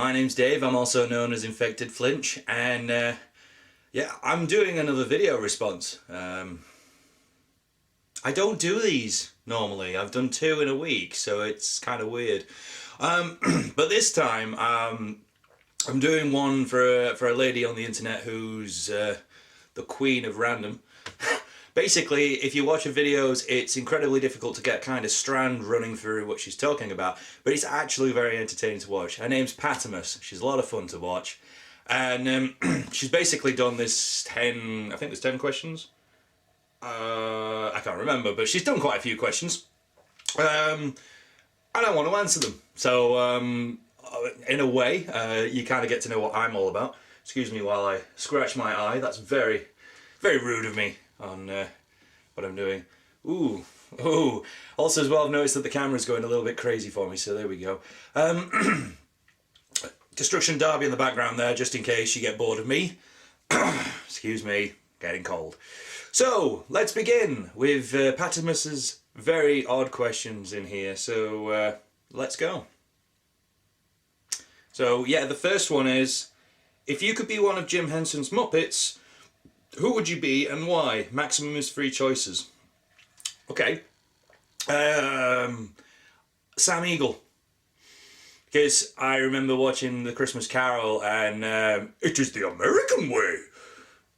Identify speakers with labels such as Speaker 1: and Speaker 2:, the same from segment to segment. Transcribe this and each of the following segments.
Speaker 1: my name's Dave, I'm also known as Infected Flinch, and yeah, I'm doing another video response. I don't do these normally. I've done 2 in a week, so it's kind of weird. But this time, I'm doing one for a lady on the internet who's the queen of random. Basically, if you watch her videos, it's incredibly difficult to get kind of strand running through what she's talking about, but it's actually very entertaining to watch. Her name's Pattimus. She's a lot of fun to watch. And she's basically done this 10, I think there's 10 questions. I can't remember, but she's done quite a few questions. I don't want to answer them. So, in a way, you kind of get to know what I'm all about. Excuse me while I scratch my eye. That's very, very rude of me on what I'm doing. Ooh. Also as well, I've noticed that the camera's going a little bit crazy for me, so there we go. Destruction Derby in the background there, just in case you get bored of me. Excuse me, getting cold. So, let's begin with Pattimus's very odd questions in here. So, let's go. So, yeah, the first one is, if you could be one of Jim Hensen's Muppets, who would you be and why? Maximum is 3 choices. Okay. Sam Eagle. Because I remember watching The Christmas Carol and it is the American way.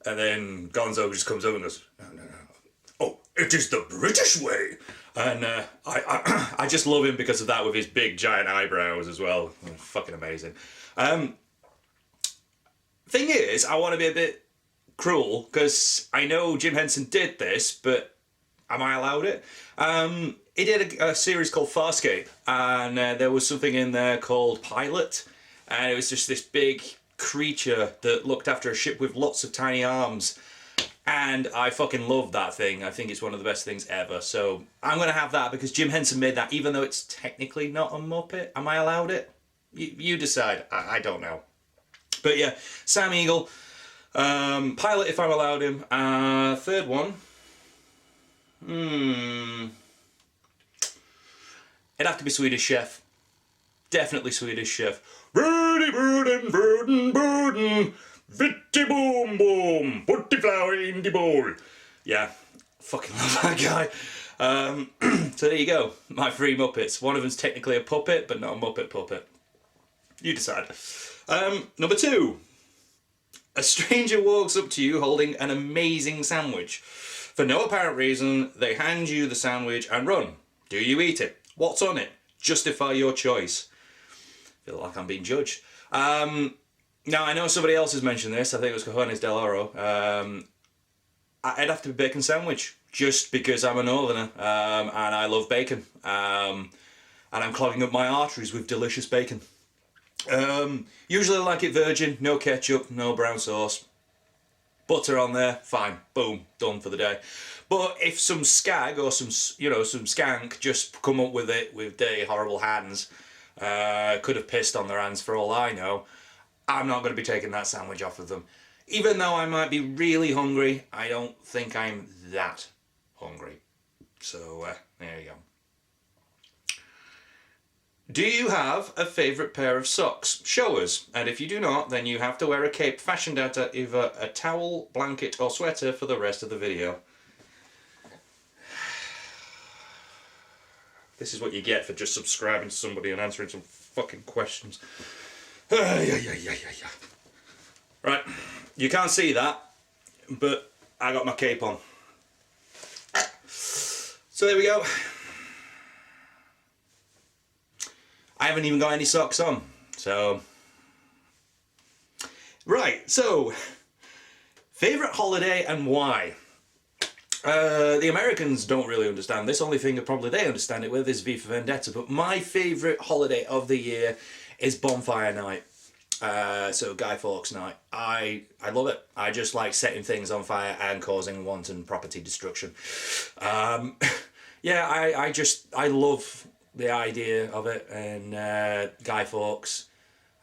Speaker 1: And then Gonzo just comes over and goes, no. Oh, it is the British way. And I just love him because of that, with his big giant eyebrows as well. Fucking amazing. Thing is, I want to be a bit cruel, because I know Jim Hensen did this, but am I allowed it? He did a series called Farscape, and there was something in there called Pilot, and it was just this big creature that looked after a ship with lots of tiny arms, and I fucking love that thing. I think it's one of the best things ever, so I'm going to have that because Jim Hensen made that, even though it's technically not a Muppet. Am I allowed it? You decide. I don't know. But yeah, Sam Eagle. Pilot, if I'm allowed him. Third one. It'd have to be Swedish Chef. Definitely Swedish Chef. Birdie, birdin, birdin, birdin. Vitty boom boom. Put the flour in the bowl. Yeah, fucking love that guy. So there you go. My 3 Muppets. One of them's technically a puppet, but not a Muppet puppet. You decide. Number 2. A stranger walks up to you holding an amazing sandwich. For no apparent reason, they hand you the sandwich and run. Do you eat it? What's on it? Justify your choice. I feel like I'm being judged. Now, I know somebody else has mentioned this. I think it was Cojones del Oro. I'd have to be bacon sandwich, just because I'm a northerner and I love bacon. And I'm clogging up my arteries with delicious bacon. Usually I like it virgin, no ketchup, no brown sauce. Butter on there, fine, boom, done for the day. But if some skag or some skank just come up with it with dirty, horrible hands, could have pissed on their hands for all I know, I'm not going to be taking that sandwich off of them. Even though I might be really hungry, I don't think I'm that hungry. So, there you go. Do you have a favourite pair of socks? Show us, and if you do not, then you have to wear a cape fashioned out of either a towel, blanket or sweater for the rest of the video. This is what you get for just subscribing to somebody and answering some fucking questions. Right, you can't see that, but I got my cape on. So there we go. I haven't even got any socks on, so... Right, so... Favourite holiday and why? The Americans don't really understand this. Only thing that probably they understand it with is V for Vendetta, but my favourite holiday of the year is Bonfire Night. So Guy Fawkes Night. I love it. I just like setting things on fire and causing wanton property destruction. Yeah, I love the idea of it, and Guy Fawkes.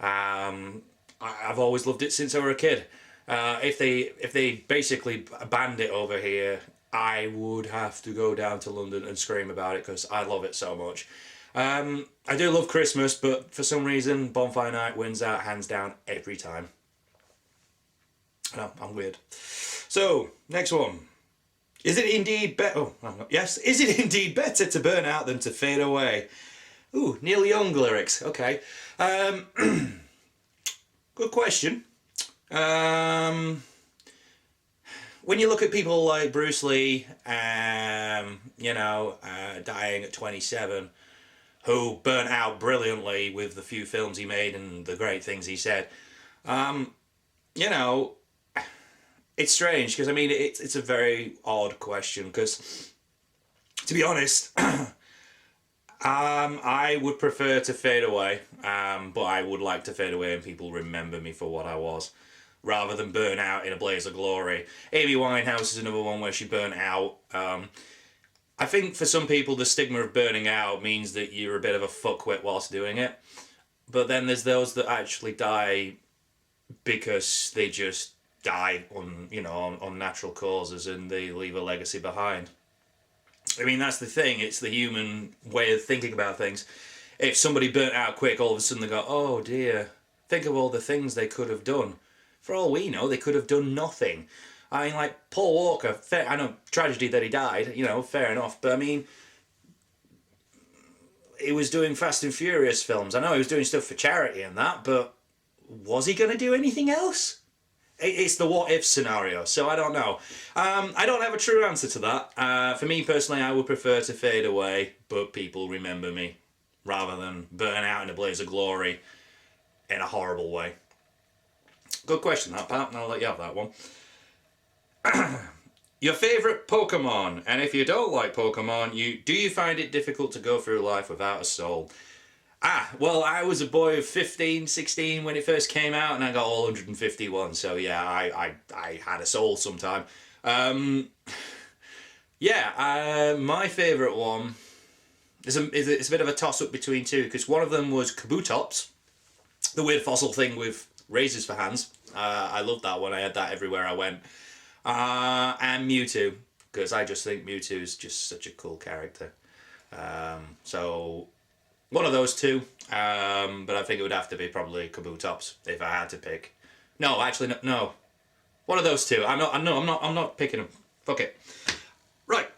Speaker 1: I've always loved it since I was a kid. If they basically banned it over here, I would have to go down to London and scream about it because I love it so much. I do love Christmas, but for some reason, Bonfire Night wins out hands down every time. I know, I'm weird. So, next one. Is it indeed better? Oh, yes. Is it indeed better to burn out than to fade away? Ooh, Neil Young lyrics. Okay. Good question. When you look at people like Bruce Lee, dying at 27, who burnt out brilliantly with the few films he made and the great things he said, it's strange because, I mean, it's a very odd question because, to be honest, I would prefer to fade away, but I would like to fade away and people remember me for what I was, rather than burn out in a blaze of glory. Amy Winehouse is another one where she burnt out. I think for some people the stigma of burning out means that you're a bit of a fuckwit whilst doing it, but then there's those that actually die because they just die on natural causes and they leave a legacy behind. I mean, that's the thing, it's the human way of thinking about things. If somebody burnt out quick, all of a sudden they go, oh dear, think of all the things they could have done. For all we know, they could have done nothing. I mean, like, Paul Walker, I know, tragedy that he died, fair enough, but I mean, he was doing Fast and Furious films. I know he was doing stuff for charity and that, but was he going to do anything else? It's the what if scenario, so I don't know. I don't have a true answer to that. For me personally, I would prefer to fade away, but people remember me, rather than burn out in a blaze of glory in a horrible way. Good question, that, Pat, and I'll let you have that one. Your favourite Pokemon, and if you don't like Pokemon, do you find it difficult to go through life without a soul? Well, I was a boy of 15, 16 when it first came out, and I got all 151, so yeah, I had a soul sometime. My favourite one it's a bit of a toss-up between two, because one of them was Kabutops, the weird fossil thing with razors for hands. I loved that one, I had that everywhere I went. And Mewtwo, because I just think Mewtwo is just such a cool character. So one of those two, but I think it would have to be probably Kabutops if I had to pick. No, actually, no. One of those two. I'm not picking them. Fuck it. Right.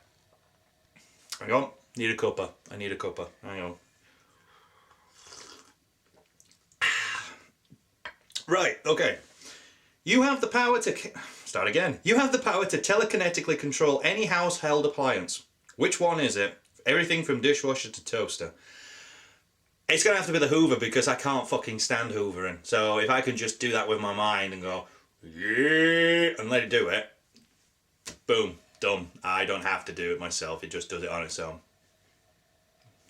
Speaker 1: Hang on. Need a cuppa. I need a cuppa. Hang on. Right. Okay. You have the power to start again. You have the power to telekinetically control any household appliance. Which one is it? Everything from dishwasher to toaster. It's going to have to be the Hoover because I can't fucking stand hoovering. So if I can just do that with my mind and go, yeah, and let it do it, boom, done. I don't have to do it myself. It just does it on its own.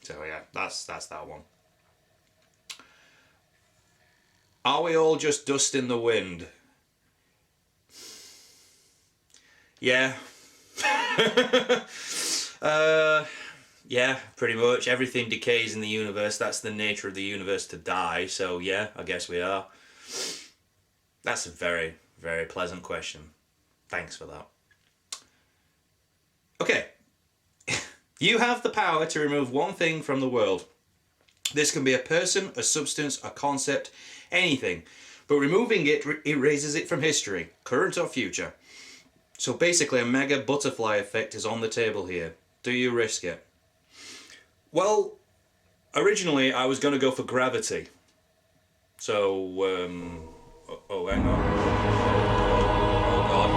Speaker 1: So yeah, that's that one. Are we all just dust in the wind? Yeah. Yeah, pretty much. Everything decays in the universe. That's the nature of the universe, to die. So yeah, I guess we are. That's a very, very pleasant question. Thanks for that. Okay. You have the power to remove one thing from the world. This can be a person, a substance, a concept, anything. But removing it erases it from history, current or future. So basically a mega butterfly effect is on the table here. Do you risk it? Well, originally I was going to go for gravity. So, oh, hang on. Oh, God.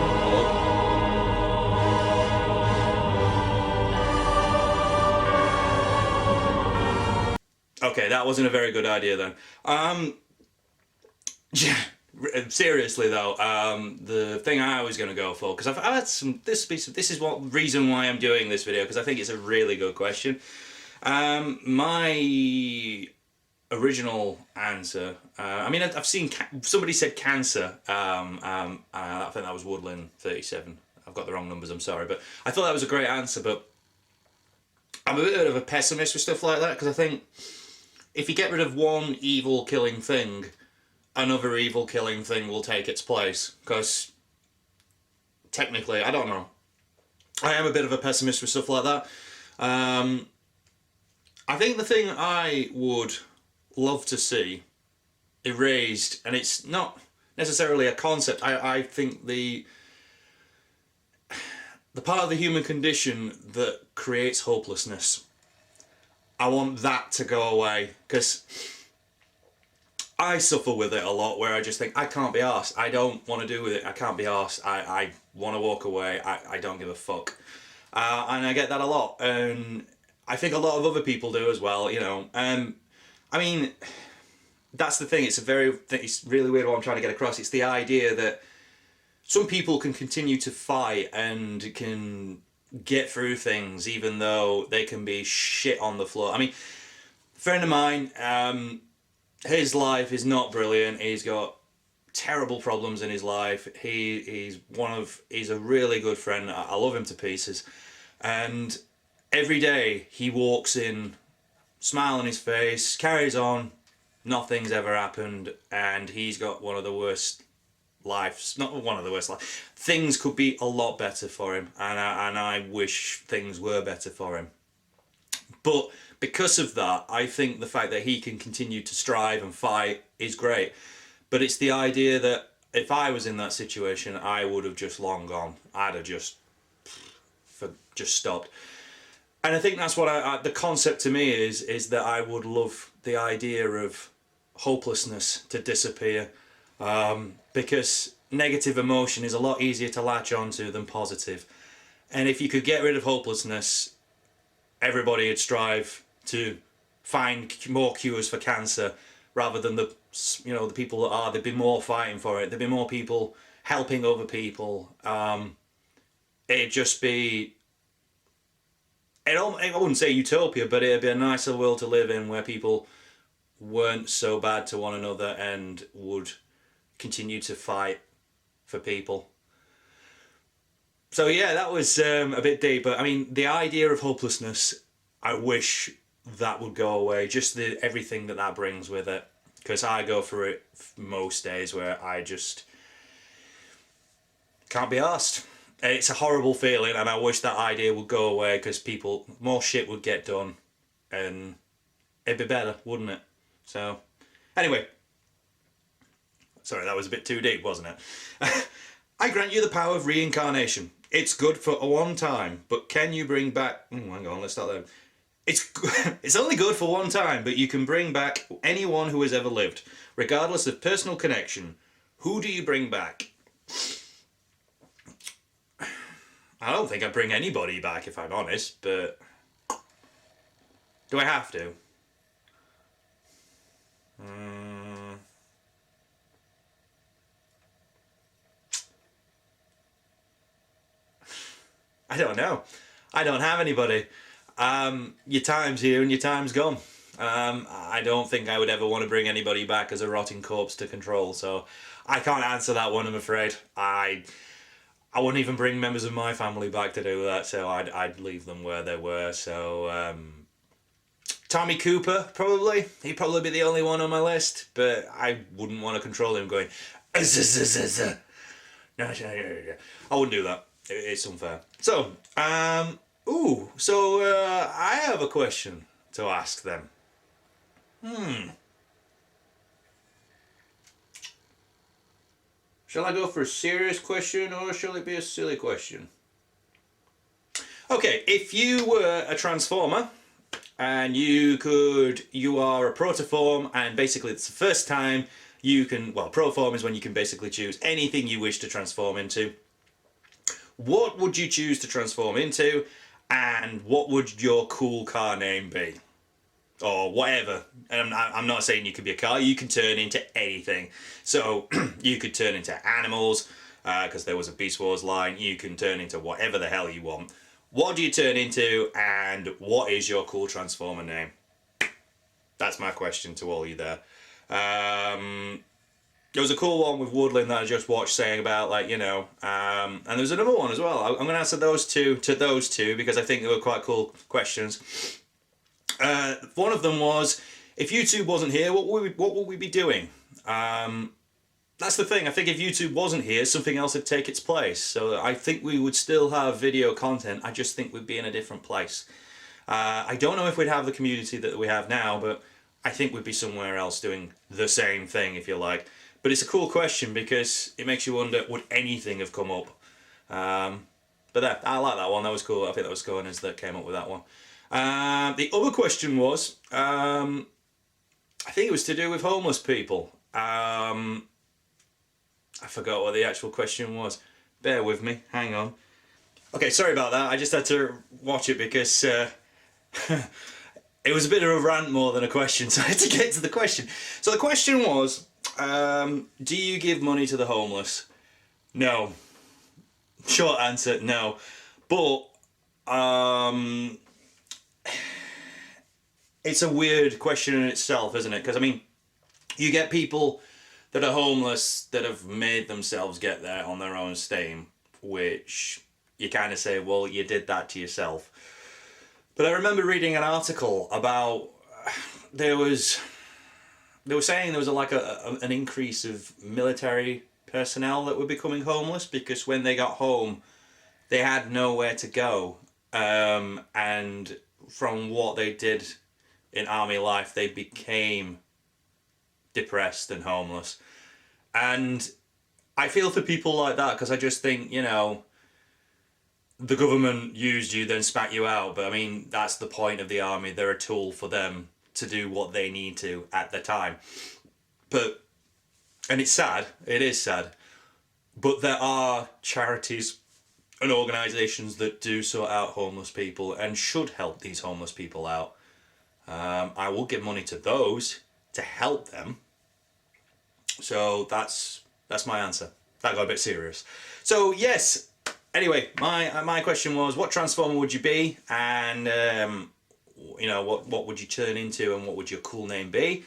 Speaker 1: Oh. Okay, that wasn't a very good idea then. Seriously though, the thing I was going to go for, because I've had some, this is what reason why I'm doing this video, because I think it's a really good question. My original answer, I mean, I've seen, somebody said cancer, I think that was Woodland 37, I've got the wrong numbers, I'm sorry, but I thought that was a great answer, but I'm a bit of a pessimist with stuff like that, because I think if you get rid of one evil killing thing, another evil killing thing will take its place, because technically, I don't know, I am a bit of a pessimist with stuff like that. I think the thing I would love to see erased, and it's not necessarily a concept, I think the part of the human condition that creates hopelessness, I want that to go away, because I suffer with it a lot, where I just think, I can't be arsed, I don't want to do with it, I can't be arsed, I want to walk away, I don't give a fuck. And I get that a lot, and I think a lot of other people do as well, you know. I mean, that's the thing, it's really weird what I'm trying to get across. It's the idea that some people can continue to fight and can get through things even though they can be shit on the floor. I mean, a friend of mine, his life is not brilliant. He's got terrible problems in his life. He's a really good friend. I love him to pieces. And every day he walks in, smile on his face, carries on, nothing's ever happened, and he's got one of the worst lives. Not one of the worst lives. Things could be a lot better for him, and I wish things were better for him. But because of that, I think the fact that he can continue to strive and fight is great. But it's the idea that if I was in that situation, I would have just long gone. I'd have just stopped. And I think that's what the concept to me is that I would love the idea of hopelessness to disappear, because negative emotion is a lot easier to latch onto than positive. And if you could get rid of hopelessness, everybody would strive to find more cures for cancer, rather than the people that are. There'd be more fighting for it. There'd be more people helping other people. It'd just be, I wouldn't say utopia, but it'd be a nicer world to live in, where people weren't so bad to one another and would continue to fight for people. So yeah, that was a bit deep, but I mean, the idea of hopelessness, I wish that would go away, just everything that brings with it, because I go through it most days where I just can't be arsed. It's a horrible feeling, and I wish that idea would go away, because more shit would get done, and it'd be better, wouldn't it? So, anyway. Sorry, that was a bit too deep, wasn't it? I grant you the power of reincarnation. It's good for one time, but can you bring back... hang on, let's start there. It's only good for one time, but you can bring back anyone who has ever lived, regardless of personal connection. Who do you bring back? I don't think I'd bring anybody back, if I'm honest, but... do I have to? I don't know. I don't have anybody. Your time's here and your time's gone. I don't think I would ever want to bring anybody back as a rotting corpse to control, so I can't answer that one, I'm afraid. I wouldn't even bring members of my family back to do that, so I'd leave them where they were. So Tommy Cooper, probably. He'd probably be the only one on my list, but I wouldn't want to control him going... No, I wouldn't do that. It's unfair. So, I have a question to ask them. Shall I go for a serious question, or shall it be a silly question? Okay, if you were a transformer, and you are a protoform, and basically it's the first time you can, proform is when you can basically choose anything you wish to transform into. What would you choose to transform into, and what would your cool car name be? Or whatever. And I'm not saying you could be a car, you can turn into anything. So, you could turn into animals, because there was a Beast Wars line. You can turn into whatever the hell you want. What do you turn into, and what is your cool transformer name? That's my question to all you there. There was a cool one with Woodland that I just watched saying about, and there's another one as well. I'm going to answer those two because I think they were quite cool questions. One of them was, if YouTube wasn't here, what would we be doing? That's the thing. I think if YouTube wasn't here, something else would take its place. So I think we would still have video content. I just think we'd be in a different place. I don't know if we'd have the community that we have now, but I think we'd be somewhere else doing the same thing, if you like. But it's a cool question because it makes you wonder, would anything have come up? But there, I like that one. That was cool. I think that was Sconers that came up with that one. The other question was, I think it was to do with homeless people. I forgot what the actual question was. Bear with me. Hang on. Okay, sorry about that. I just had to watch it because it was a bit of a rant more than a question, so I had to get to the question. So the question was, do you give money to the homeless? No. Short answer, no. But it's a weird question in itself, isn't it? Because, I mean, you get people that are homeless that have made themselves get there on their own steam, which you kind of say, well, you did that to yourself. But I remember reading an article about they were saying there was an increase of military personnel that were becoming homeless because when they got home, they had nowhere to go, and from what they did in army life, they became depressed and homeless. And I feel for people like that because I just think, you know, the government used you, then spat you out. But I mean, that's the point of the army. They're a tool for them to do what they need to at the time. But, and it's sad, it is sad, but there are charities and organisations that do sort out homeless people and should help these homeless people out. I will give money to those to help them. So that's my answer. That got a bit serious. So yes, anyway, my question was, what Transformer would you be? And you know, what would you turn into and what would your cool name be?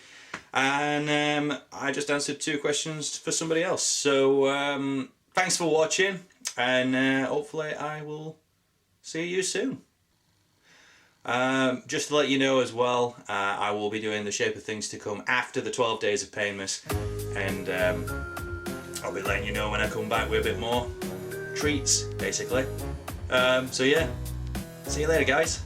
Speaker 1: And I just answered 2 questions for somebody else. So thanks for watching, and hopefully I will see you soon. Just to let you know as well, I will be doing the Shape of Things to Come after the 12 days of Pattimus, and I'll be letting you know when I come back with a bit more treats, basically. So yeah, see you later, guys.